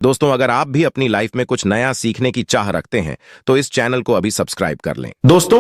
दोस्तों, अगर आप भी अपनी लाइफ में कुछ नया सीखने की चाह रखते हैं तो इस चैनल को अभी सब्सक्राइब कर लें। दोस्तों,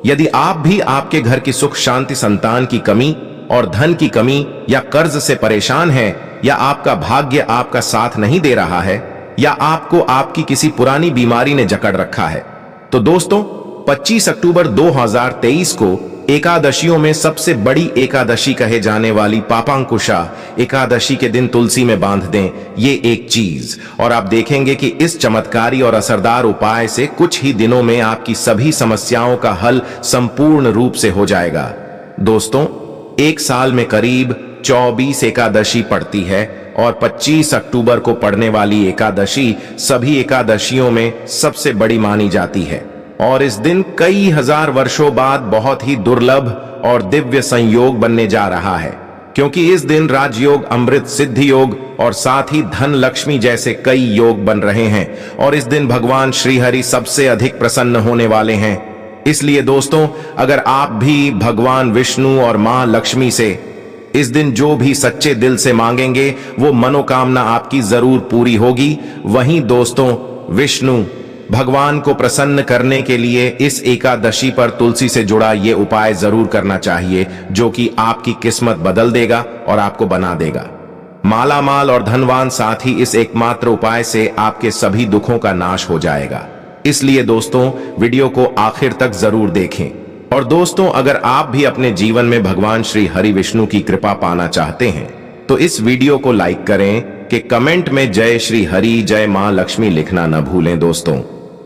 यदि आप भी आपके घर की सुख शांति, संतान की कमी और धन की कमी या कर्ज से परेशान हैं, या आपका भाग्य आपका साथ नहीं दे रहा है, या आपको आपकी किसी पुरानी बीमारी ने जकड़ रखा है, तो दोस्तों 25 अक्टूबर 2023 को एकादशियों में सबसे बड़ी एकादशी कहे जाने वाली पापांकुशा एकादशी के दिन तुलसी में बांध दें ये एक चीज, और आप देखेंगे कि इस चमत्कारी और असरदार उपाय से कुछ ही दिनों में आपकी सभी समस्याओं का हल संपूर्ण रूप से हो जाएगा। दोस्तों, एक साल में करीब 24 एकादशी पड़ती है और 25 अक्टूबर को पड़ने वाली एकादशी सभी एकादशियों में सबसे बड़ी मानी जाती है, और इस दिन कई हजार वर्षों बाद बहुत ही दुर्लभ और दिव्य संयोग बनने जा रहा है, क्योंकि इस दिन राजयोग, अमृत, सिद्धि योग और साथ ही धन लक्ष्मी जैसे कई योग बन रहे हैं, और इस दिन भगवान श्री हरि सबसे अधिक प्रसन्न होने वाले हैं। इसलिए दोस्तों, अगर आप भी भगवान विष्णु और मां लक्ष्मी से इस दिन जो भी सच्चे दिल से मांगेंगे वो मनोकामना आपकी जरूर पूरी होगी। वहीं दोस्तों, विष्णु भगवान को प्रसन्न करने के लिए इस एकादशी पर तुलसी से जुड़ा ये उपाय जरूर करना चाहिए, जो कि आपकी किस्मत बदल देगा और आपको बना देगा मालामाल और धनवान। साथ ही इस एकमात्र उपाय से आपके सभी दुखों का नाश हो जाएगा। इसलिए दोस्तों, वीडियो को आखिर तक जरूर देखें। और दोस्तों, अगर आप भी अपने जीवन में भगवान श्री हरि विष्णु की कृपा पाना चाहते हैं तो इस वीडियो को लाइक करें कि कमेंट में जय श्री हरि, जय मां लक्ष्मी लिखना न भूलें। दोस्तों,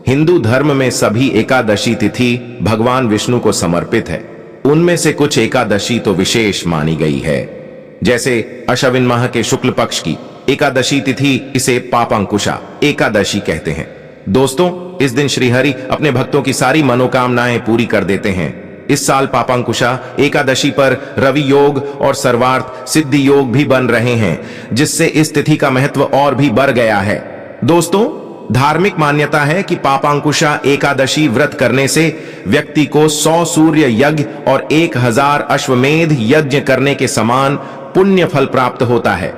हिंदू धर्म में सभी एकादशी तिथि भगवान विष्णु को समर्पित है। उनमें से कुछ एकादशी तो विशेष मानी गई है, जैसे अश्विन माह के शुक्ल पक्ष की एकादशी तिथि, इसे पापांकुशा एकादशी कहते हैं। दोस्तों, इस दिन श्रीहरि अपने भक्तों की सारी मनोकामनाएं पूरी कर देते हैं। इस साल पापांकुशा एकादशी पर रवि योग और सर्वार्थ सिद्धि योग भी बन रहे हैं, जिससे इस तिथि का महत्व और भी बढ़ गया है। दोस्तों, धार्मिक मान्यता है कि पापांकुशा एकादशी व्रत करने से व्यक्ति को 100 सूर्य यज्ञ और 1000 अश्वमेध यज्ञ करने के समान पुण्य फल प्राप्त होता है।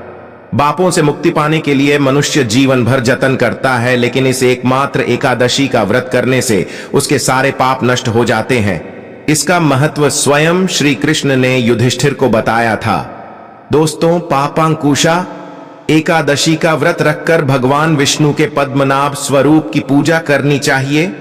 पापों से मुक्ति पाने के लिए मनुष्य जीवन भर जतन करता है, लेकिन इस एकमात्र एकादशी का व्रत करने से उसके सारे पाप नष्ट हो जाते हैं। इसका महत्व स्वयं श्री कृष्ण ने युधिष्ठिर को बताया था। दोस्तों, पापांकुशा एकादशी का व्रत रखकर भगवान विष्णु के पद्मनाभ स्वरूप की पूजा करनी चाहिए।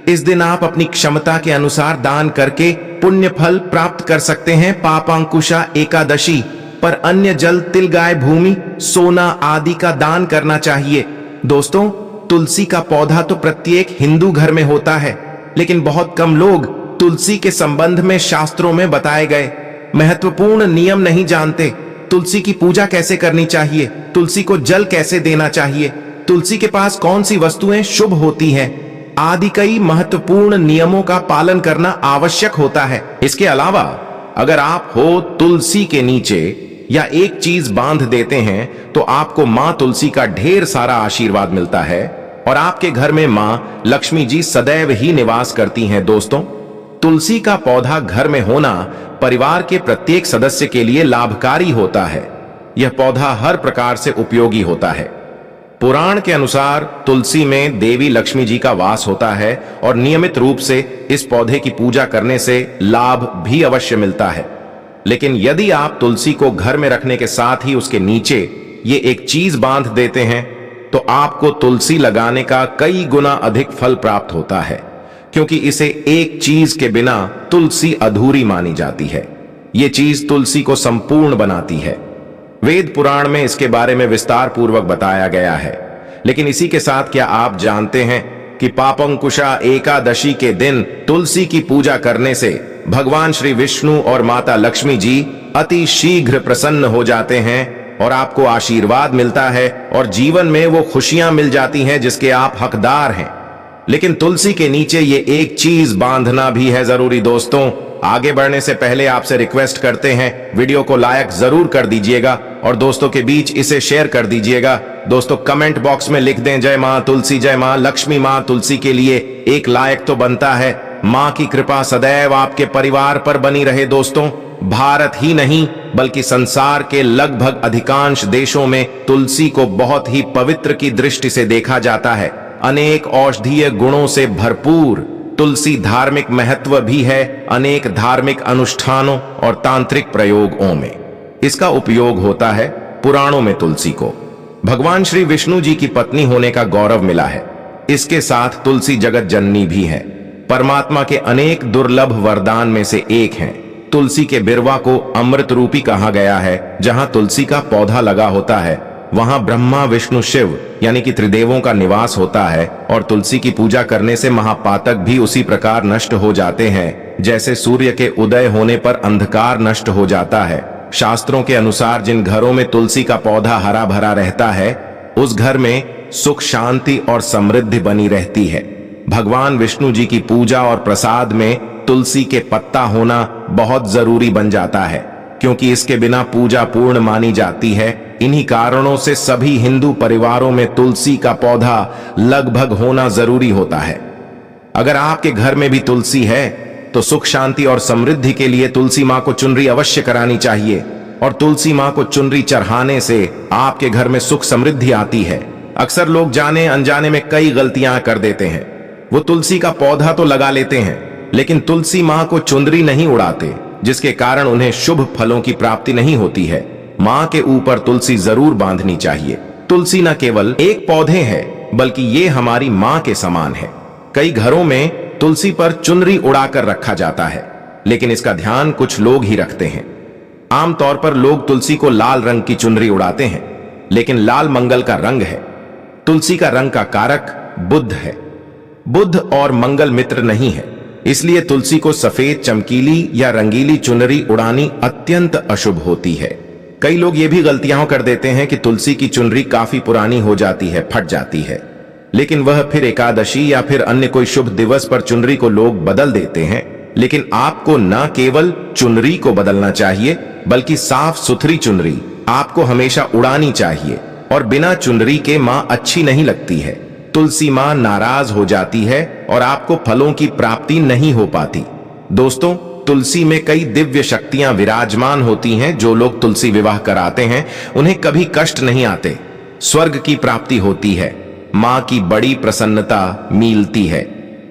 इस दिन आप अपनी क्षमता के अनुसार दान करके पुण्य फल प्राप्त कर सकते हैं। पापांकुशा एकादशी पर अन्न जल, तिल, गाय, भूमि, सोना आदि का दान करना चाहिए। दोस्तों, तुलसी का पौधा तो प्रत्येक हिंदू घर में होता है, लेकिन बहुत कम लोग तुलसी के संबंध में शास्त्रों में बताए गए महत्वपूर्ण नियम नहीं जानते। तुलसी की पूजा कैसे करनी चाहिए, तुलसी को जल कैसे देना चाहिए, तुलसी के पास कौन सी वस्तुएं शुभ होती हैं, आदि कई महत्वपूर्ण नियमों का पालन करना आवश्यक होता है। इसके अलावा अगर आप हो तुलसी के नीचे या एक चीज बांध देते हैं तो आपको मां तुलसी का ढेर सारा आशीर्वाद मिलता है, और आपके घर में मां लक्ष्मी जी सदैव ही निवास करती हैं। दोस्तों, तुलसी का पौधा घर में होना परिवार के प्रत्येक सदस्य के लिए लाभकारी होता है। यह पौधा हर प्रकार से उपयोगी होता है। पुराण के अनुसार तुलसी में देवी लक्ष्मी जी का वास होता है, और नियमित रूप से इस पौधे की पूजा करने से लाभ भी अवश्य मिलता है। लेकिन यदि आप तुलसी को घर में रखने के साथ ही उसके नीचे ये एक चीज बांध देते हैं तो आपको तुलसी लगाने का कई गुना अधिक फल प्राप्त होता है, क्योंकि इसे एक चीज के बिना तुलसी अधूरी मानी जाती है। ये चीज तुलसी को संपूर्ण बनाती है। वेद पुराण में इसके बारे में विस्तार पूर्वक बताया गया है। लेकिन इसी के साथ क्या आप जानते हैं कि पापांकुशा एकादशी के दिन तुलसी की पूजा करने से भगवान श्री विष्णु और माता लक्ष्मी जी अति शीघ्र प्रसन्न हो जाते हैं, और आपको आशीर्वाद मिलता है, और जीवन में वो खुशियां मिल जाती हैं जिसके आप हकदार हैं। लेकिन तुलसी के नीचे ये एक चीज बांधना भी है जरूरी। दोस्तों, आगे बढ़ने से पहले आपसे रिक्वेस्ट करते हैं, वीडियो को लाइक जरूर कर दीजिएगा और दोस्तों के बीच इसे शेयर कर दीजिएगा। दोस्तों, कमेंट बॉक्स में लिख दें जय मां तुलसी, जय मां लक्ष्मी। मां तुलसी के लिए एक लाइक तो बनता है। मां की कृपा सदैव आपके परिवार पर बनी रहे। दोस्तों, भारत ही नहीं बल्कि संसार के लगभग अधिकांश देशों में तुलसी को बहुत ही पवित्र की दृष्टि से देखा जाता है। अनेक औषधीय गुणों से भरपूर तुलसी धार्मिक महत्व भी है। अनेक धार्मिक अनुष्ठानों और तांत्रिक प्रयोगों में इसका उपयोग होता है। पुराणों में तुलसी को भगवान श्री विष्णु जी की पत्नी होने का गौरव मिला है। इसके साथ तुलसी जगत जननी भी है। परमात्मा के अनेक दुर्लभ वरदान में से एक है। तुलसी के बिरवा को अमृत रूपी कहा गया है। जहां तुलसी का पौधा लगा होता है वहां ब्रह्मा विष्णु शिव यानी कि त्रिदेवों का निवास होता है। और तुलसी की पूजा करने से महापातक भी उसी प्रकार नष्ट हो जाते हैं जैसे सूर्य के उदय होने पर अंधकार नष्ट हो जाता है। शास्त्रों के अनुसार जिन घरों में तुलसी का पौधा हरा भरा रहता है उस घर में सुख शांति और समृद्धि बनी रहती है। भगवान विष्णु जी की पूजा और प्रसाद में तुलसी के पत्ता होना बहुत जरूरी बन जाता है क्योंकि इसके बिना पूजा पूर्ण मानी जाती है। इन्हीं कारणों से सभी हिंदू परिवारों में तुलसी का पौधा लगभग होना जरूरी होता है। अगर आपके घर में भी तुलसी है तो सुख शांति और समृद्धि के लिए तुलसी मां को चुनरी अवश्य करानी चाहिए। और तुलसी मां को चुनरी चढ़ाने से आपके घर में सुख समृद्धि आती है। अक्सर लोग जाने अनजाने में कई गलतियां कर देते हैं। वो तुलसी का पौधा तो लगा लेते हैं लेकिन तुलसी मां को चुनरी नहीं उड़ाते, जिसके कारण उन्हें शुभ फलों की प्राप्ति नहीं होती है। मां के ऊपर तुलसी जरूर बांधनी चाहिए। तुलसी न केवल एक पौधे है बल्कि ये हमारी मां के समान है। कई घरों में तुलसी पर चुनरी उड़ाकर रखा जाता है लेकिन इसका ध्यान कुछ लोग ही रखते हैं। आमतौर पर लोग तुलसी को लाल रंग की चुनरी उड़ाते हैं लेकिन लाल मंगल का रंग है। तुलसी का रंग का कारक बुध है। बुध और मंगल मित्र नहीं है, इसलिए तुलसी को सफेद चमकीली या रंगीली चुनरी उड़ानी अत्यंत अशुभ होती है। कई लोग ये भी गलतियां कर देते हैं कि तुलसी की चुनरी काफी पुरानी हो जाती है, फट जाती है, लेकिन वह फिर एकादशी या फिर अन्य कोई शुभ दिवस पर चुनरी को लोग बदल देते हैं। लेकिन आपको न केवल चुनरी को बदलना चाहिए बल्कि साफ सुथरी चुनरी आपको हमेशा उड़ानी चाहिए। और बिना चुनरी के मां अच्छी नहीं लगती है। तुलसी मां नाराज हो जाती है और आपको फलों की प्राप्ति नहीं हो पाती। दोस्तों, तुलसी में कई दिव्य शक्तियां विराजमान होती हैं। जो लोग तुलसी विवाह कराते हैं उन्हें कभी कष्ट नहीं आते, स्वर्ग की प्राप्ति होती है, मां की बड़ी प्रसन्नता मिलती है।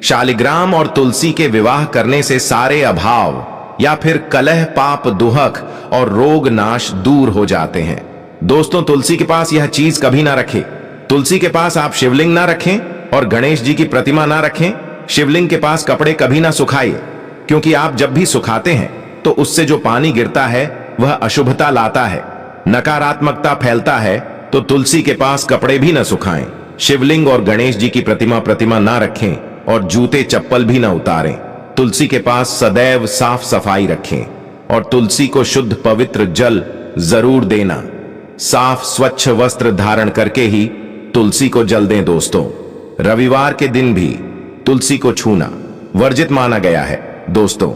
शालिग्राम और तुलसी के विवाह करने से सारे अभाव या फिर कलह पाप दुहक और रोग नाश दूर हो जाते हैं। दोस्तों, तुलसी के पास यह चीज कभी ना रखें। तुलसी के पास आप शिवलिंग ना रखें और गणेश जी की प्रतिमा ना रखें। शिवलिंग के पास कपड़े कभी ना सुखाइए क्योंकि आप जब भी सुखाते हैं तो उससे जो पानी गिरता है वह अशुभता लाता है, नकारात्मकता फैलता है। तो तुलसी के पास कपड़े भी ना सुखाएं। शिवलिंग और गणेश जी की प्रतिमा ना रखें और जूते चप्पल भी ना उतारें। तुलसी के पास सदैव साफ सफाई रखें और तुलसी को शुद्ध पवित्र जल जरूर देना। साफ स्वच्छ वस्त्र धारण करके ही तुलसी को जल दें। दोस्तों, रविवार के दिन भी तुलसी को छूना वर्जित माना गया है। दोस्तों,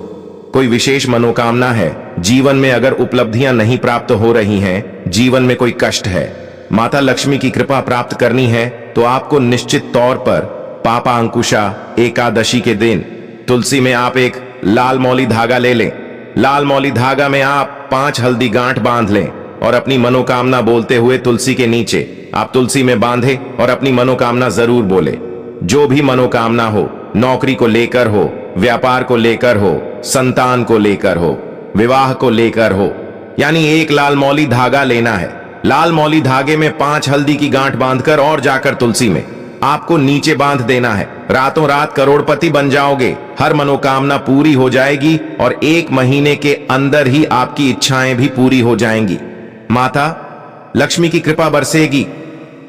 कोई विशेष मनोकामना है, जीवन में अगर उपलब्धियां नहीं प्राप्त हो रही हैं, जीवन में कोई कष्ट है, माता लक्ष्मी की कृपा प्राप्त करनी है तो आपको निश्चित तौर पर पापा अंकुशा एकादशी के दिन तुलसी में आप एक लाल मौली धागा ले लें। लाल मौली धागा में आप 5 हल्दी गांठ बांध लें और अपनी मनोकामना बोलते हुए तुलसी के नीचे आप तुलसी में बांधे और अपनी मनोकामना जरूर बोले। जो भी मनोकामना हो, नौकरी को लेकर हो, व्यापार को लेकर हो, संतान को लेकर हो, विवाह को लेकर हो, यानी एक लाल मौली धागा लेना है। लाल मौली धागे में 5 हल्दी की गांठ बांधकर और जाकर तुलसी में आपको नीचे बांध देना है। रातों रात करोड़पति बन जाओगे, हर मनोकामना पूरी हो जाएगी और 1 महीने के अंदर ही आपकी इच्छाएं भी पूरी हो जाएंगी। माता लक्ष्मी की कृपा बरसेगी,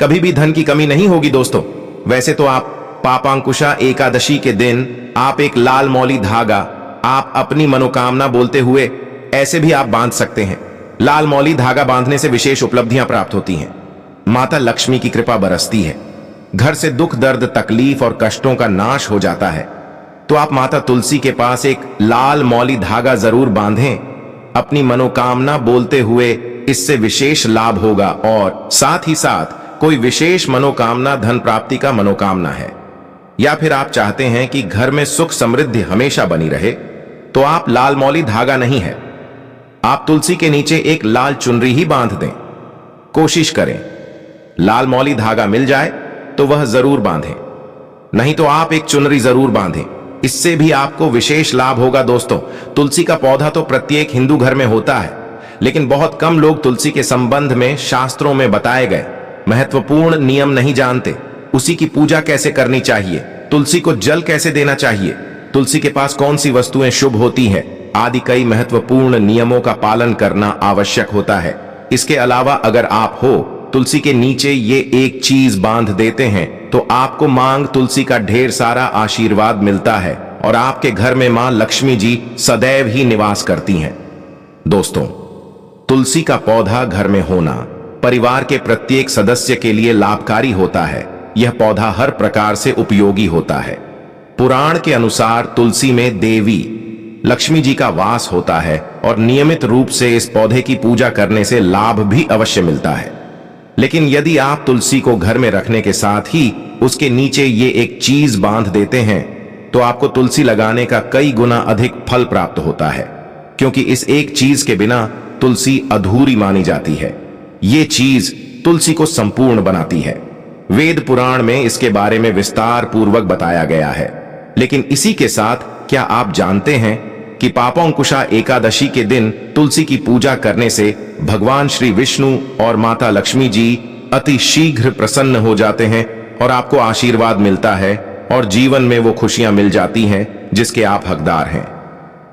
कभी भी धन की कमी नहीं होगी। दोस्तों, वैसे तो आप पापांकुशा एकादशी के दिन आप एक लाल मौली धागा आप अपनी मनोकामना बोलते हुए ऐसे भी आप बांध सकते हैं। लाल मौली धागा बांधने से विशेष उपलब्धियां प्राप्त होती हैं, माता लक्ष्मी की कृपा बरसती है, घर से दुख दर्द तकलीफ और कष्टों का नाश हो जाता है। तो आप माता तुलसी के पास एक लाल मौली धागा जरूर बांधें अपनी मनोकामना बोलते हुए। इससे विशेष लाभ होगा और साथ ही साथ कोई विशेष मनोकामना धन प्राप्ति का मनोकामना है या फिर आप चाहते हैं कि घर में सुख समृद्धि हमेशा बनी रहे तो आप लाल मौली धागा नहीं है आप तुलसी के नीचे एक लाल चुनरी ही बांध दें। कोशिश करें लाल मौली धागा मिल जाए तो वह जरूर बांधें, नहीं तो आप एक चुनरी जरूर बांधें। इससे भी आपको विशेष लाभ होगा। दोस्तों, तुलसी का पौधा तो प्रत्येक हिंदू घर में होता है, लेकिन बहुत कम लोग तुलसी के संबंध में शास्त्रों में बताए गए महत्वपूर्ण नियम नहीं जानते। उसी की पूजा कैसे करनी चाहिए, तुलसी को जल कैसे देना चाहिए, तुलसी के पास कौन सी वस्तुएं शुभ होती है आदि कई महत्वपूर्ण नियमों का पालन करना आवश्यक होता है। इसके अलावा अगर आप हो तुलसी के नीचे ये एक चीज बांध देते हैं तो आपको मांग तुलसी का ढेर सारा आशीर्वाद मिलता है और आपके घर में मां लक्ष्मी जी सदैव ही निवास करती हैं। दोस्तों, तुलसी का पौधा घर में होना परिवार के प्रत्येक सदस्य के लिए लाभकारी होता है। यह पौधा हर प्रकार से उपयोगी होता है। पुराण के अनुसार तुलसी में देवी लक्ष्मी जी का वास होता है और नियमित रूप से इस पौधे की पूजा करने से लाभ भी अवश्य मिलता है। लेकिन यदि आप तुलसी को घर में रखने के साथ ही उसके नीचे ये एक चीज बांध देते हैं तो आपको तुलसी लगाने का कई गुना अधिक फल प्राप्त होता है, क्योंकि इस एक चीज के बिना तुलसी अधूरी मानी जाती है। ये चीज तुलसी को संपूर्ण बनाती है। वेद पुराण में इसके बारे में विस्तार पूर्वक बताया गया है। लेकिन इसी के साथ क्या आप जानते हैं कि पापोंकुशा एकादशी के दिन तुलसी की पूजा करने से भगवान श्री विष्णु और माता लक्ष्मी जी अति शीघ्र प्रसन्न हो जाते हैं और आपको आशीर्वाद मिलता है और जीवन में वो खुशियां मिल जाती हैं जिसके आप हकदार हैं।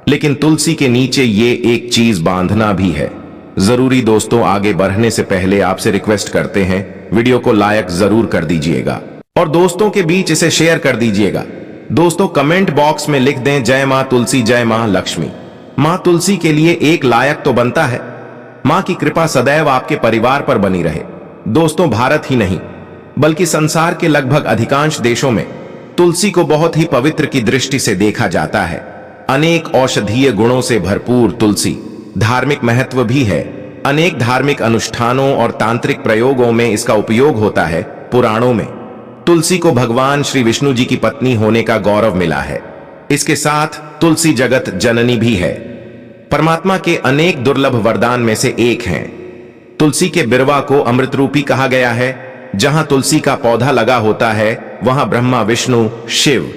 लेकिन तुलसी के नीचे ये एक चीज बांधना भी है जरूरी। दोस्तों, आगे बढ़ने से पहले आपसे रिक्वेस्ट करते हैं वीडियो को लाइक जरूर कर दीजिएगा और दोस्तों के बीच इसे शेयर कर दीजिएगा। दोस्तों, कमेंट बॉक्स में लिख दें जय मां तुलसी, जय मां लक्ष्मी। मां तुलसी के लिए एक लायक तो बनता है। मां की कृपा सदैव आपके परिवार पर बनी रहे। दोस्तों, भारत ही नहीं बल्कि संसार के लगभग अधिकांश देशों में तुलसी को बहुत ही पवित्र की दृष्टि से देखा जाता है। अनेक औषधीय गुणों से भरपूर तुलसी धार्मिक महत्व भी है। अनेक धार्मिक अनुष्ठानों और तांत्रिक प्रयोगों में इसका उपयोग होता है। पुराणों में तुलसी को भगवान श्री विष्णु जी की पत्नी होने का गौरव मिला है। इसके साथ तुलसी जगत जननी भी है, परमात्मा के अनेक दुर्लभ वरदान में से एक हैं। तुलसी के बिरवा को अमृत रूपी कहा गया है। जहां तुलसी का पौधा लगा होता है वहां ब्रह्मा विष्णु शिव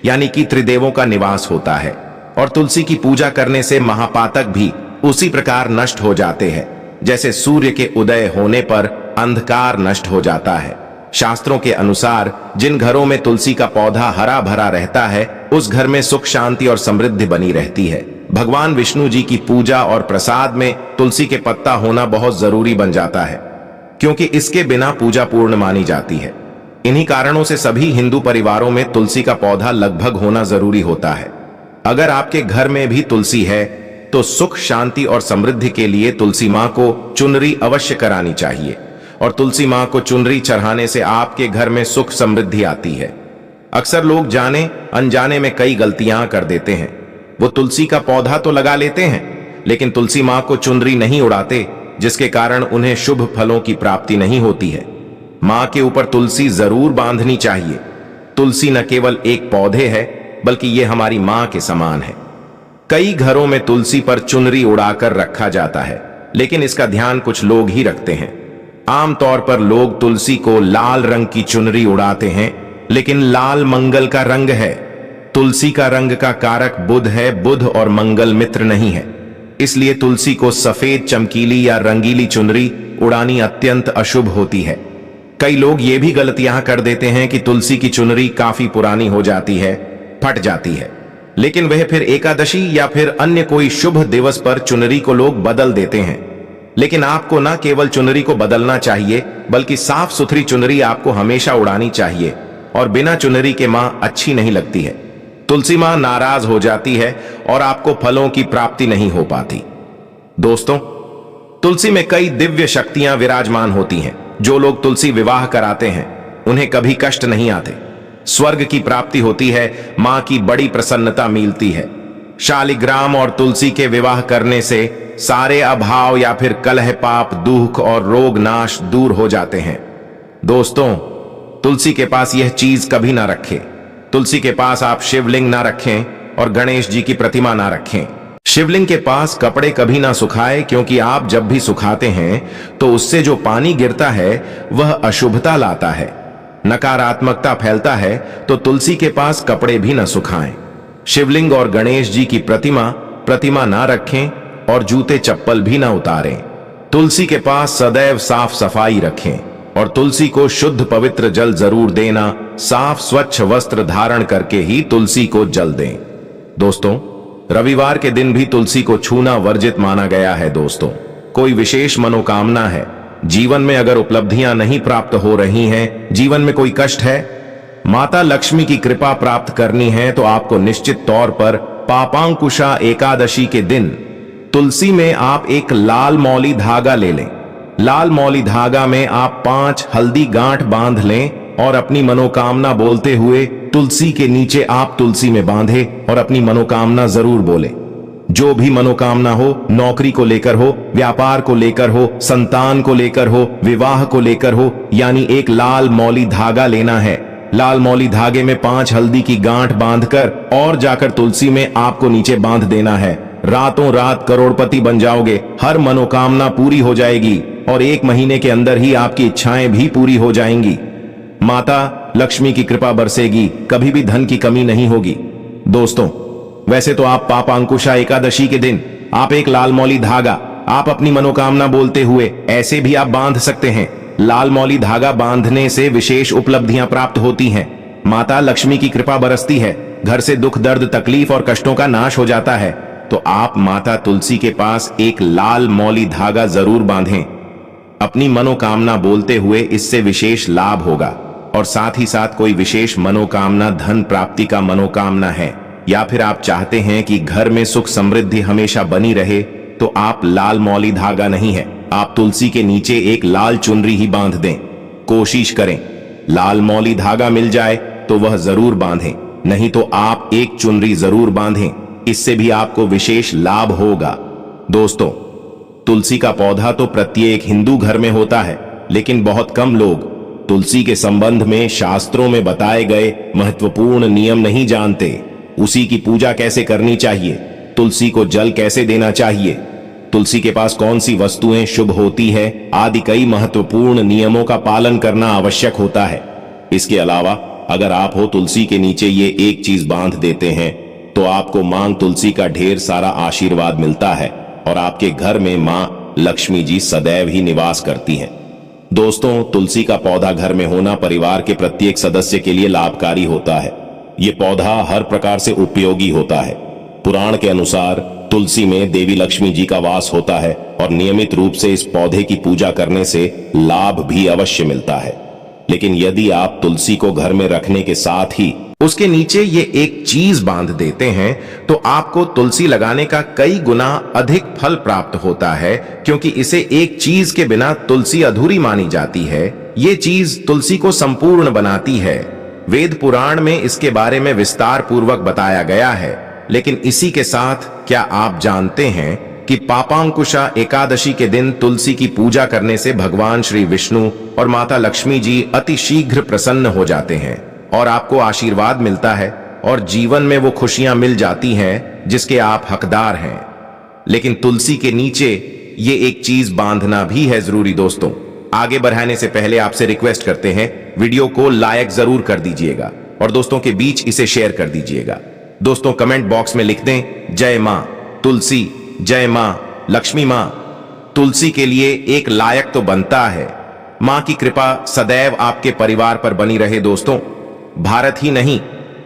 यानी कि त्रिदेवों का निवास होता है और तुलसी की पूजा करने से महापातक भी उसी प्रकार नष्ट हो जाते हैं जैसे सूर्य के उदय होने पर अंधकार नष्ट हो जाता है। शास्त्रों के अनुसार जिन घरों में तुलसी का पौधा हरा भरा रहता है उस घर में सुख शांति और समृद्धि बनी रहती है। भगवान विष्णु जी की पूजा और प्रसाद में तुलसी के पत्ता होना बहुत जरूरी बन जाता है, क्योंकि इसके बिना पूजा पूर्ण मानी जाती है। इन्हीं कारणों से सभी हिंदू परिवारों में तुलसी का पौधा लगभग होना जरूरी होता है। अगर आपके घर में भी तुलसी है तो सुख शांति और समृद्धि के लिए तुलसी मां को चुनरी अवश्य करानी चाहिए और तुलसी मां को चुनरी चढ़ाने से आपके घर में सुख समृद्धि आती है। अक्सर लोग जाने अनजाने में कई गलतियां कर देते हैं। वो तुलसी का पौधा तो लगा लेते हैं लेकिन तुलसी मां को चुनरी नहीं उड़ाते, जिसके कारण उन्हें शुभ फलों की प्राप्ति नहीं होती है। मां के ऊपर तुलसी जरूर बांधनी चाहिए। तुलसी न केवल एक पौधे है बल्कि ये हमारी मां के समान है। कई घरों में तुलसी पर चुनरी उड़ाकर रखा जाता है, लेकिन इसका ध्यान कुछ लोग ही रखते हैं। आमतौर पर लोग तुलसी को लाल रंग की चुनरी उड़ाते हैं, लेकिन लाल मंगल का रंग है। तुलसी का रंग का कारक बुध है। बुध और मंगल मित्र नहीं है, इसलिए तुलसी को सफेद चमकीली या रंगीली चुनरी उड़ानी अत्यंत अशुभ होती है। कई लोग ये भी गलतियां कर देते हैं कि तुलसी की चुनरी काफी पुरानी हो जाती है, फट जाती है, लेकिन वह फिर एकादशी या फिर अन्य कोई शुभ दिवस पर चुनरी को लोग बदल देते हैं। लेकिन आपको न केवल चुनरी को बदलना चाहिए बल्कि साफ सुथरी चुनरी आपको हमेशा उड़ानी चाहिए और बिना चुनरी के मां अच्छी नहीं लगती है। तुलसी मां नाराज हो जाती है और आपको फलों की प्राप्ति नहीं हो पाती। दोस्तों, तुलसी में कई दिव्य शक्तियां विराजमान होती हैं। जो लोग तुलसी विवाह कराते हैं उन्हें कभी कष्ट नहीं आते, स्वर्ग की प्राप्ति होती है, मां की बड़ी प्रसन्नता मिलती है। शालिग्राम और तुलसी के विवाह करने से सारे अभाव या फिर कलह पाप दुख और रोग नाश दूर हो जाते हैं। दोस्तों, तुलसी के पास यह चीज कभी ना रखें। तुलसी के पास आप शिवलिंग ना रखें और गणेश जी की प्रतिमा ना रखें। शिवलिंग के पास कपड़े कभी ना सुखाए, क्योंकि आप जब भी सुखाते हैं तो उससे जो पानी गिरता है वह अशुभता लाता है, नकारात्मकता फैलता है। तो तुलसी के पास कपड़े भी ना सुखाएं। शिवलिंग और गणेश जी की प्रतिमा ना रखें और जूते चप्पल भी ना उतारें। तुलसी के पास सदैव साफ सफाई रखें और तुलसी को शुद्ध पवित्र जल जरूर देना। साफ स्वच्छ वस्त्र धारण करके ही तुलसी को जल दें। दोस्तों, रविवार के दिन भी तुलसी को छूना वर्जित माना गया है। दोस्तों, कोई विशेष मनोकामना है, जीवन में अगर उपलब्धियां नहीं प्राप्त हो रही हैं, जीवन में कोई कष्ट है, माता लक्ष्मी की कृपा प्राप्त करनी है, तो आपको निश्चित तौर पर पापांकुशा एकादशी के दिन तुलसी में आप एक लाल मौली धागा ले लें। लाल मौली धागा में आप 5 हल्दी गांठ बांध लें और अपनी मनोकामना बोलते हुए तुलसी के नीचे आप तुलसी में बांधे और अपनी मनोकामना जरूर बोले। जो भी मनोकामना हो, नौकरी को लेकर हो, व्यापार को लेकर हो, संतान को लेकर हो, विवाह को लेकर हो, यानी एक लाल मौली धागा लेना है। लाल मौली धागे में 5 हल्दी की गांठ बांधकर और जाकर तुलसी में आपको नीचे बांध देना है। रातों रात करोड़पति बन जाओगे, हर मनोकामना पूरी हो जाएगी और 1 महीने के अंदर ही आपकी इच्छाएं भी पूरी हो जाएंगी। माता लक्ष्मी की कृपा बरसेगी, कभी भी धन की कमी नहीं होगी। दोस्तों, वैसे तो आप पापांकुशा एकादशी के दिन आप एक लाल मौली धागा आप अपनी मनोकामना बोलते हुए ऐसे भी आप बांध सकते हैं। लाल मौली धागा बांधने से विशेष उपलब्धियां प्राप्त होती हैं, माता लक्ष्मी की कृपा बरसती है, घर से दुख दर्द तकलीफ और कष्टों का नाश हो जाता है। तो आप माता तुलसी के पास एक लाल मौली धागा जरूर बांधें। अपनी मनोकामना बोलते हुए इससे विशेष लाभ होगा। और साथ ही साथ कोई विशेष मनोकामना, धन प्राप्ति का मनोकामना है, या फिर आप चाहते हैं कि घर में सुख समृद्धि हमेशा बनी रहे, तो आप लाल मौली धागा नहीं है, आप तुलसी के नीचे एक लाल चुनरी ही बांध दें। कोशिश करें लाल मौली धागा मिल जाए तो वह जरूर बांधें, नहीं तो आप एक चुनरी जरूर बांधें, इससे भी आपको विशेष लाभ होगा। दोस्तों, तुलसी का पौधा तो प्रत्येक हिंदू घर में होता है, लेकिन बहुत कम लोग तुलसी के संबंध में शास्त्रों में बताए गए महत्वपूर्ण नियम नहीं जानते। उसी की पूजा कैसे करनी चाहिए, तुलसी को जल कैसे देना चाहिए, तुलसी के पास कौन सी वस्तुएं शुभ होती है, आदि कई महत्वपूर्ण नियमों का पालन करना आवश्यक होता है। इसके अलावा अगर आप हो तुलसी के नीचे ये एक चीज बांध देते हैं तो आपको मां तुलसी का ढेर सारा आशीर्वाद मिलता है और आपके घर में मां लक्ष्मी जी सदैव ही निवास करती हैं। दोस्तों, तुलसी का पौधा घर में होना परिवार के प्रत्येक सदस्य के लिए लाभकारी होता है। ये पौधा हर प्रकार से उपयोगी होता है। पुराण के अनुसार तुलसी में देवी लक्ष्मी जी का वास होता है और नियमित रूप से इस पौधे की पूजा करने से लाभ भी अवश्य मिलता है। लेकिन यदि आप तुलसी को घर में रखने के साथ ही उसके नीचे ये एक चीज बांध देते हैं तो आपको तुलसी लगाने का कई गुना अधिक फल प्राप्त होता है, क्योंकि इसे एक चीज के बिना तुलसी अधूरी मानी जाती है। ये चीज तुलसी को संपूर्ण बनाती है। वेद पुराण में इसके बारे में विस्तार पूर्वक बताया गया है। लेकिन इसी के साथ क्या आप जानते हैं कि पापांकुशा एकादशी के दिन तुलसी की पूजा करने से भगवान श्री विष्णु और माता लक्ष्मी जी अति शीघ्र प्रसन्न हो जाते हैं और आपको आशीर्वाद मिलता है और जीवन में वो खुशियां मिल जाती हैं जिसके आप हकदार हैं। लेकिन तुलसी के नीचे ये एक चीज बांधना भी है जरूरी। दोस्तों, आगे बढ़ाने से पहले आपसे रिक्वेस्ट करते हैं, वीडियो को लाइक जरूर कर दीजिएगा और दोस्तों के बीच इसे शेयर कर दीजिएगा। दोस्तों, कमेंट बॉक्स में लिख दें जय मां तुलसी, जय मां लक्ष्मी। मां तुलसी के लिए एक लायक तो बनता है। मां की कृपा सदैव आपके परिवार पर बनी रहे। दोस्तों, भारत ही नहीं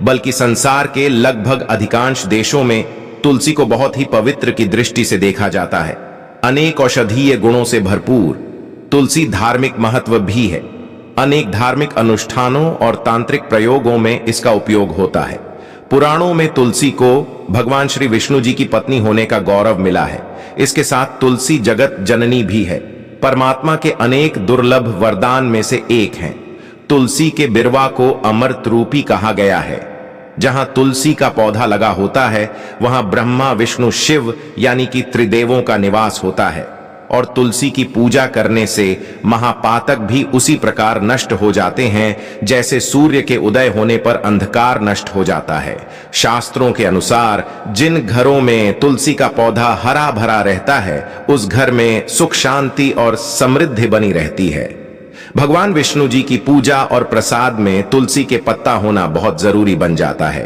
बल्कि संसार के लगभग अधिकांश देशों में तुलसी को बहुत ही पवित्र की दृष्टि से देखा जाता है। अनेक औषधीय गुणों से भरपूर तुलसी धार्मिक महत्व भी है। अनेक धार्मिक अनुष्ठानों और तांत्रिक प्रयोगों में इसका उपयोग होता है। पुराणों में तुलसी को भगवान श्री विष्णु जी की पत्नी होने का गौरव मिला है। इसके साथ तुलसी जगत जननी भी है, परमात्मा के अनेक दुर्लभ वरदान में से एक है। तुलसी के बिरवा को अमृत रूपी कहा गया है। जहां तुलसी का पौधा लगा होता है वहां ब्रह्मा विष्णु शिव यानी कि त्रिदेवों का निवास होता है और तुलसी की पूजा करने से महापातक भी उसी प्रकार नष्ट हो जाते हैं जैसे सूर्य के उदय होने पर अंधकार नष्ट हो जाता है। शास्त्रों के अनुसार जिन घरों में तुलसी का पौधा हरा भरा रहता है उस घर में सुख शांति और समृद्धि बनी रहती है। भगवान विष्णु जी की पूजा और प्रसाद में तुलसी के पत्ता होना बहुत जरूरी बन जाता है,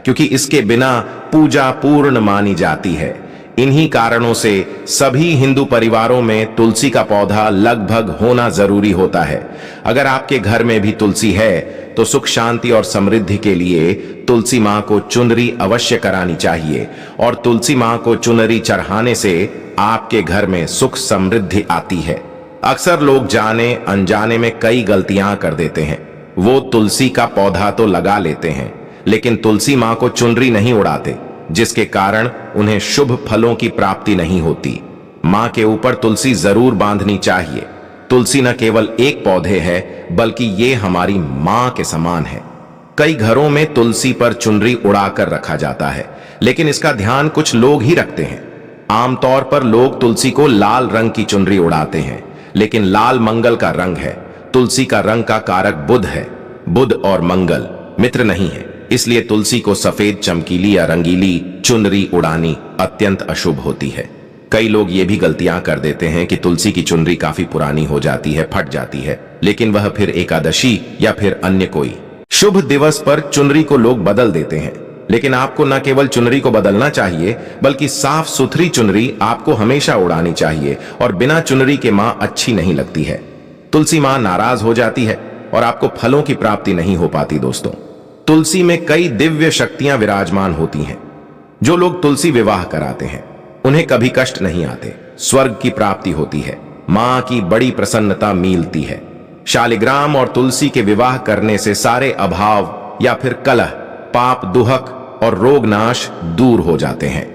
क्योंकि इसके बिना पूजा पूर्ण मानी जाती है। इन्हीं कारणों से सभी हिंदू परिवारों में तुलसी का पौधा लगभग होना जरूरी होता है। अगर आपके घर में भी तुलसी है तो सुख शांति और समृद्धि के लिए तुलसी मां को चुनरी अवश्य करानी चाहिए, और तुलसी मां को चुनरी चढ़ाने से आपके घर में सुख समृद्धि आती है। अक्सर लोग जाने अनजाने में कई गलतियां कर देते हैं। वो तुलसी का पौधा तो लगा लेते हैं लेकिन तुलसी मां को चुनरी नहीं उड़ाते, जिसके कारण उन्हें शुभ फलों की प्राप्ति नहीं होती। मां के ऊपर तुलसी जरूर बांधनी चाहिए। तुलसी न केवल एक पौधे है बल्कि ये हमारी मां के समान है। कई घरों में तुलसी पर चुनरी उड़ाकर रखा जाता है, लेकिन इसका ध्यान कुछ लोग ही रखते हैं। आमतौर पर लोग तुलसी को लाल रंग की चुनरी उड़ाते हैं, लेकिन लाल मंगल का रंग है। तुलसी का रंग का कारक बुध है। बुध और मंगल मित्र नहीं है, इसलिए तुलसी को सफेद चमकीली या रंगीली चुनरी उड़ानी अत्यंत अशुभ होती है। कई लोग ये भी गलतियां कर देते हैं कि तुलसी की चुनरी काफी पुरानी हो जाती है, फट जाती है, लेकिन वह फिर एकादशी या फिर अन्य कोई शुभ दिवस पर चुनरी को लोग बदल देते हैं। लेकिन आपको न केवल चुनरी को बदलना चाहिए बल्कि साफ सुथरी चुनरी आपको हमेशा उड़ानी चाहिए, और बिना चुनरी के मां अच्छी नहीं लगती है। तुलसी मां नाराज हो जाती है और आपको फलों की प्राप्ति नहीं हो पाती। दोस्तों, तुलसी में कई दिव्य शक्तियां विराजमान होती हैं। जो लोग तुलसी विवाह कराते हैं उन्हें कभी कष्ट नहीं आते, स्वर्ग की प्राप्ति होती है, मां की बड़ी प्रसन्नता मिलती है। शालिग्राम और तुलसी के विवाह करने से सारे अभाव या फिर कलह, पाप, दुहक और रोग नाश दूर हो जाते हैं।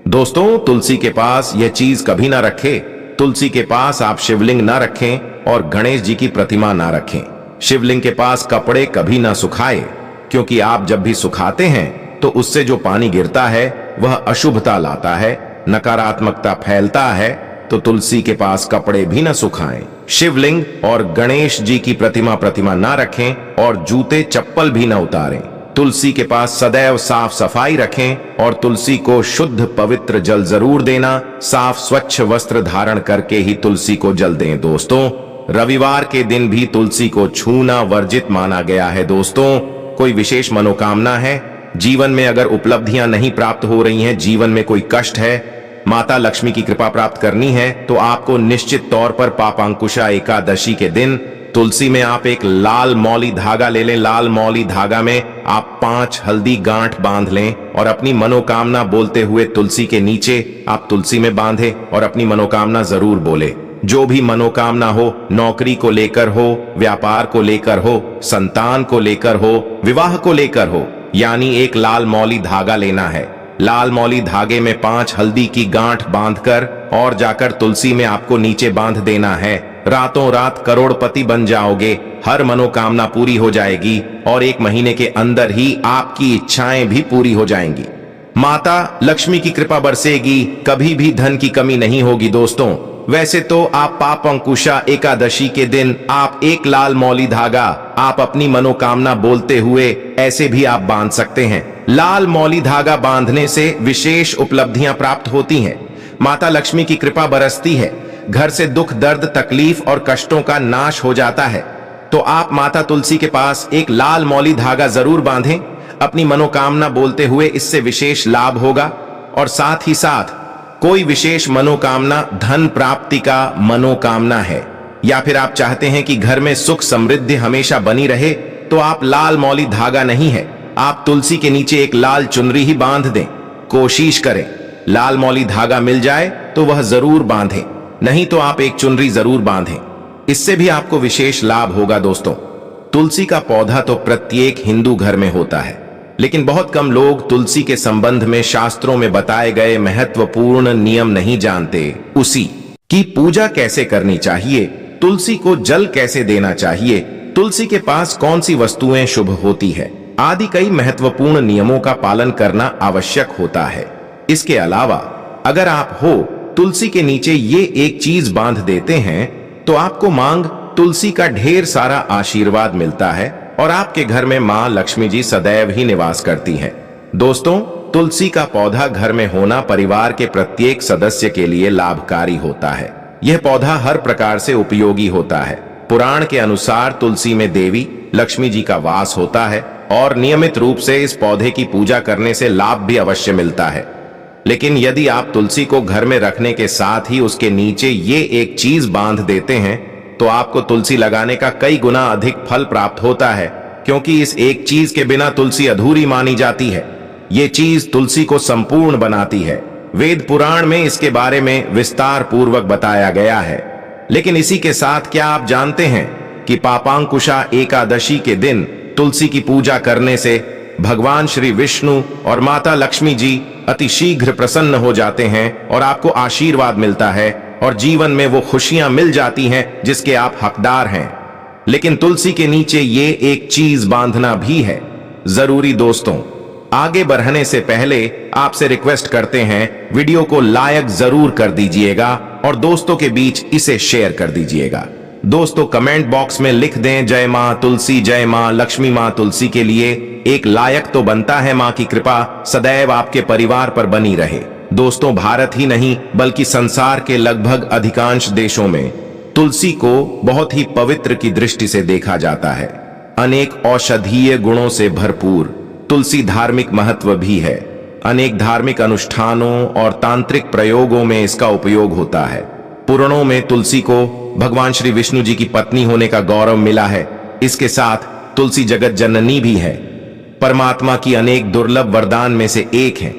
दोस्तों, तुलसी के पास यह चीज कभी ना रखें। तुलसी के पास आप शिवलिंग ना रखें और गणेश जी की प्रतिमा ना रखें। शिवलिंग के पास कपड़े कभी ना सुखाए, क्योंकि आप जब भी सुखाते हैं तो उससे जो पानी गिरता है वह अशुभता लाता है, नकारात्मकता फैलता है। तो तुलसी के पास कपड़े भी न सुखाएं। शिवलिंग और गणेश जी की प्रतिमा ना रखें और जूते चप्पल भी न उतारें। तुलसी के पास सदैव साफ सफाई रखें और तुलसी को शुद्ध पवित्र जल जरूर देना। साफ स्वच्छ वस्त्र धारण करके ही तुलसी को जल दें। दोस्तों, रविवार के दिन भी तुलसी को छूना वर्जित माना गया है। दोस्तों, कोई विशेष मनोकामना है, जीवन में अगर उपलब्धियां नहीं प्राप्त हो रही हैं, जीवन में कोई कष्ट है, माता लक्ष्मी की कृपा प्राप्त करनी है, तो आपको निश्चित तौर पर पापांकुशा एकादशी के दिन तुलसी में आप एक लाल मौली धागा ले लें। लाल मौली धागा में आप 5 हल्दी गांठ बांध लें और अपनी मनोकामना बोलते हुए तुलसी के नीचे आप तुलसी में बांधे और अपनी मनोकामना जरूर बोले। जो भी मनोकामना हो, नौकरी को लेकर हो, व्यापार को लेकर हो, संतान को लेकर हो, विवाह को लेकर हो, यानी एक लाल मौली धागा लेना है। लाल मौली धागे में 5 हल्दी की गांठ बांधकर और जाकर तुलसी में आपको नीचे बांध देना है। रातों रात करोड़पति बन जाओगे, हर मनोकामना पूरी हो जाएगी और 1 महीने के अंदर ही आपकी इच्छाएं भी पूरी हो जाएंगी। माता लक्ष्मी की कृपा बरसेगी, कभी भी धन की कमी नहीं होगी। दोस्तों, वैसे तो आप पापांकुशा एकादशी के दिन आप एक लाल मौली धागा आप अपनी मनोकामना बोलते हुए ऐसे भी आप बांध सकते हैं। लाल मौली धागा बांधने से विशेष उपलब्धियां प्राप्त होती हैं, माता लक्ष्मी की कृपा बरसती है, घर से दुख दर्द तकलीफ और कष्टों का नाश हो जाता है। तो आप माता तुलसी के पास एक लाल मौली धागा जरूर बांधें अपनी मनोकामना बोलते हुए, इससे विशेष लाभ होगा। और साथ ही साथ कोई विशेष मनोकामना, धन प्राप्ति का मनोकामना है, या फिर आप चाहते हैं कि घर में सुख समृद्धि हमेशा बनी रहे, तो आप लाल मौली धागा नहीं है, आप तुलसी के नीचे एक लाल चुनरी ही बांध दें। कोशिश करें लाल मौली धागा मिल जाए तो वह जरूर बांधें, नहीं तो आप एक चुनरी जरूर बांधें, इससे भी आपको विशेष लाभ होगा। दोस्तों, तुलसी का पौधा तो प्रत्येक हिंदू घर में होता है, लेकिन बहुत कम लोग तुलसी के संबंध में शास्त्रों में बताए गए महत्वपूर्ण नियम नहीं जानते। उसी की पूजा कैसे करनी चाहिए, तुलसी को जल कैसे देना चाहिए, तुलसी के पास कौन सी वस्तुएं शुभ होती है आदि कई महत्वपूर्ण नियमों का पालन करना आवश्यक होता है। इसके अलावा अगर आप हो तुलसी के नीचे ये एक चीज बांध देते हैं तो आपको मांग तुलसी का ढेर सारा आशीर्वाद मिलता है और आपके घर में मां लक्ष्मी जी सदैव ही निवास करती हैं। दोस्तों, तुलसी का पौधा घर में होना परिवार के प्रत्येक सदस्य के लिए लाभकारी होता है। यह पौधा हर प्रकार से उपयोगी होता है। पुराण के अनुसार तुलसी में देवी लक्ष्मी जी का वास होता है और नियमित रूप से इस पौधे की पूजा करने से लाभ भी अवश्य मिलता है। लेकिन यदि आप तुलसी को घर में रखने के साथ ही उसके नीचे ये एक चीज बांध देते हैं तो आपको तुलसी लगाने का कई गुना अधिक फल प्राप्त होता है, क्योंकि इस एक चीज के बिना तुलसी अधूरी मानी जाती है। ये चीज तुलसी को संपूर्ण बनाती है। वेद पुराण में इसके बारे में विस्तार पूर्वक बताया गया है। लेकिन इसी के साथ क्या आप जानते हैं कि पापांकुशा एकादशी के दिन तुलसी की पूजा करने से भगवान श्री विष्णु और माता लक्ष्मी जी अति शीघ्र प्रसन्न हो जाते हैं और आपको आशीर्वाद मिलता है और जीवन में वो खुशियां मिल जाती हैं जिसके आप हकदार हैं। लेकिन तुलसी के नीचे ये एक चीज बांधना भी है जरूरी। दोस्तों, आगे बढ़ने से पहले आपसे रिक्वेस्ट करते हैं, वीडियो को लाइक जरूर कर दीजिएगा और दोस्तों के बीच इसे शेयर कर दीजिएगा। दोस्तों, कमेंट बॉक्स में लिख दें जय मां तुलसी, जय मां लक्ष्मी। मां तुलसी के लिए एक लायक तो बनता है। मां की कृपा सदैव आपके परिवार पर बनी रहे। दोस्तों, भारत ही नहीं बल्कि संसार के लगभग अधिकांश देशों में तुलसी को बहुत ही पवित्र की दृष्टि से देखा जाता है। अनेक औषधीय गुणों से भरपूर तुलसी धार्मिक महत्व भी है। अनेक धार्मिक अनुष्ठानों और तांत्रिक प्रयोगों में इसका उपयोग होता है। पुराणों में तुलसी को भगवान श्री विष्णु जी की पत्नी होने का गौरव मिला है। इसके साथ तुलसी जगत जननी भी है। परमात्मा की अनेक दुर्लभ वरदान में से एक है।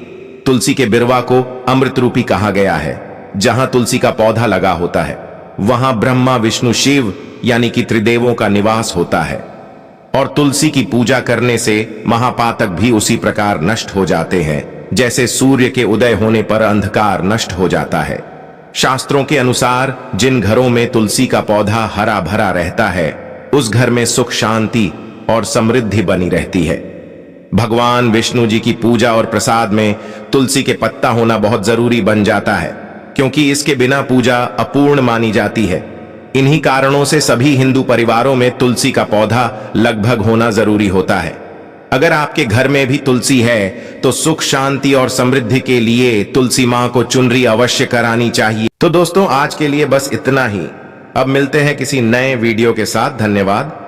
तुलसी के बिरवा को अमृत रूपी कहा गया है। जहां तुलसी का पौधा लगा होता है वहां ब्रह्मा विष्णु शिव यानी कि त्रिदेवों का निवास होता है। और तुलसी की पूजा करने से महापातक भी उसी प्रकार नष्ट हो जाते हैं जैसे सूर्य के उदय होने पर अंधकार नष्ट हो जाता है। शास्त्रों के अनुसार जिन घरों में तुलसी का पौधा हरा भरा रहता है उस घर में सुख शांति और समृद्धि बनी रहती है। भगवान विष्णु जी की पूजा और प्रसाद में तुलसी के पत्ता होना बहुत जरूरी बन जाता है, क्योंकि इसके बिना पूजा अपूर्ण मानी जाती है। इन्हीं कारणों से सभी हिंदू परिवारों में तुलसी का पौधा लगभग होना जरूरी होता है। अगर आपके घर में भी तुलसी है तो सुख शांति और समृद्धि के लिए तुलसी मां को चुनरी अवश्य करानी चाहिए। तो दोस्तों, आज के लिए बस इतना ही। अब मिलते हैं किसी नए वीडियो के साथ। धन्यवाद।